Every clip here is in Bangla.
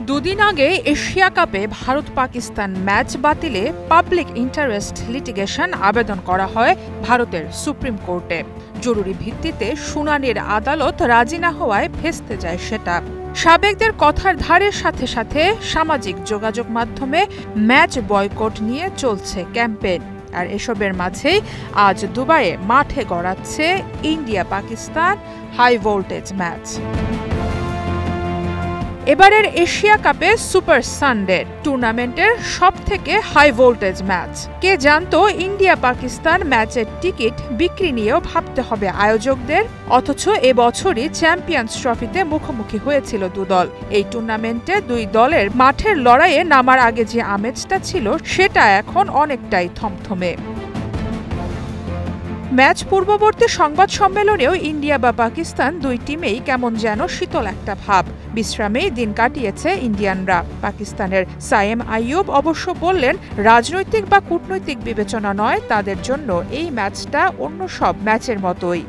দুদিন আগে এশিয়া কাপে ভারত পাকিস্তান ম্যাচ বাতিলে পাবলিক ইন্টারেস্ট লিটিগেশন আবেদন করা হয় ভারতের সুপ্রিম কোর্টে। জরুরি ভিত্তিতে শুনানির আদালত রাজি না হওয়ায় ভেস্তে যায় সেটা। সাবেকদের কথার ধারের সাথে সাথে সামাজিক যোগাযোগ মাধ্যমে ম্যাচ বয়কট নিয়ে চলছে ক্যাম্পেইন। আর এসবের মাঝেই আজ দুবাইয়ে মাঠে গড়াচ্ছে India Pakistan high voltage match. এবারের এশিয়া কাপে সুপার সানডে টুর্নামেন্টের সবথেকে হাই ভোল্টেজ ম্যাচ। কে জানতো ইন্ডিয়া পাকিস্তান ম্যাচের টিকিট বিক্রি নিয়েও ভাবতে হবে আয়োজকদের। অথচ এবছরই চ্যাম্পিয়ন্স ট্রফিতে মুখোমুখি হয়েছিল দুদল। এই টুর্নামেন্টে দুই দলের মাঠের লড়াইয়ে নামার আগে যে আমেজটা ছিল সেটা এখন অনেকটাই থমথমে। ম্যাচ পূর্ববর্তী সংবাদ সম্মেলনেও ইন্ডিয়া বা পাকিস্তান দুই টিমেই কেমন যেন শীতল একটা ভাব। বিশ্রামেই দিন কাটিয়েছে ইন্ডিয়ানরা। পাকিস্তানের সায়েম আইয়ুব অবশ্য বললেন, রাজনৈতিক বা কূটনৈতিক বিবেচনা নয়, তাদের জন্য এই ম্যাচটা অন্য সব ম্যাচের মতোই।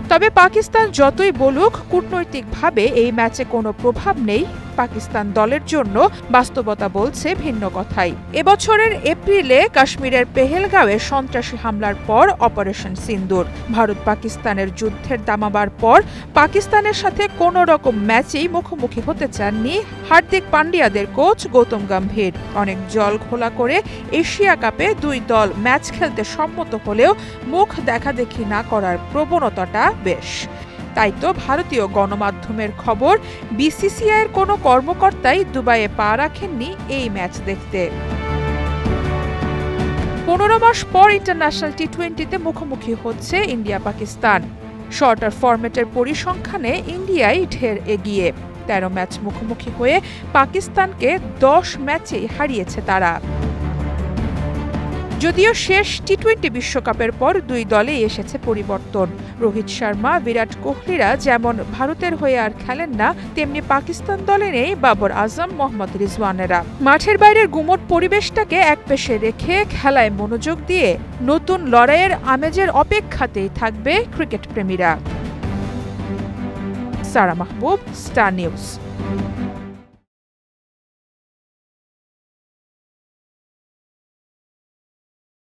তবে পাকিস্তান যতই বলুক কূটনৈতিকভাবে এই ম্যাচে কোনো প্রভাব নেই, পাকিস্তান দলের জন্য বাস্তবতা বলছে ভিন্ন কথাই। এবছরের এপ্রিলে কাশ্মীরের পেহেলগাঁওয়ে সন্ত্রাসী হামলার পর অপারেশন সিন্দুর, ভারত পাকিস্তানের যুদ্ধের দামাবার পর পাকিস্তানের সাথে কোনো রকম ম্যাচেই মুখোমুখি হতে চাননি হার্দিক পান্ডিয়াদের কোচ গৌতম গম্ভীর। অনেক জল ঘোলা করে এশিয়া কাপে দুই দল ম্যাচ খেলতে সম্মত হলেও মুখ দেখাদেখি না করার প্রবণতাটা বেশ। তাই তো ভারতীয় গণমাধ্যমের খবর, বিসিসিআইয়ের কোনো কর্মকর্তাই দুবাইয়ে পা রাখেননি এই ম্যাচ দেখতে। 15 মাস পর ইন্টারন্যাশনাল টি-20তে মুখোমুখি হচ্ছে ইন্ডিয়া পাকিস্তান। শর্টার ফরম্যাটের পরিসংখ্যানে ইন্ডিয়াই ঢের এগিয়ে। 13 ম্যাচ মুখোমুখি হয়ে পাকিস্তানকে 10 ম্যাচেই হারিয়েছে তারা। যদিও শেষ টি-20 বিশ্বকাপের পর দুই দলেই এসেছে পরিবর্তন। রোহিত শর্মা, বিরাট কোহলিরা যেমন ভারতের হয়ে আর খেলেন না, তেমনি পাকিস্তান দলে নেই বাবর আজম, মোহাম্মদ রিজওয়ানেরা। মাঠের বাইরের গুমোট পরিবেশটাকে একপেশে রেখে খেলায় মনোযোগ দিয়ে নতুন লড়াইয়ের আমেজের অপেক্ষাতেই থাকবে ক্রিকেট প্রেমীরা। সারা মাহবুব, স্টার নিউজ।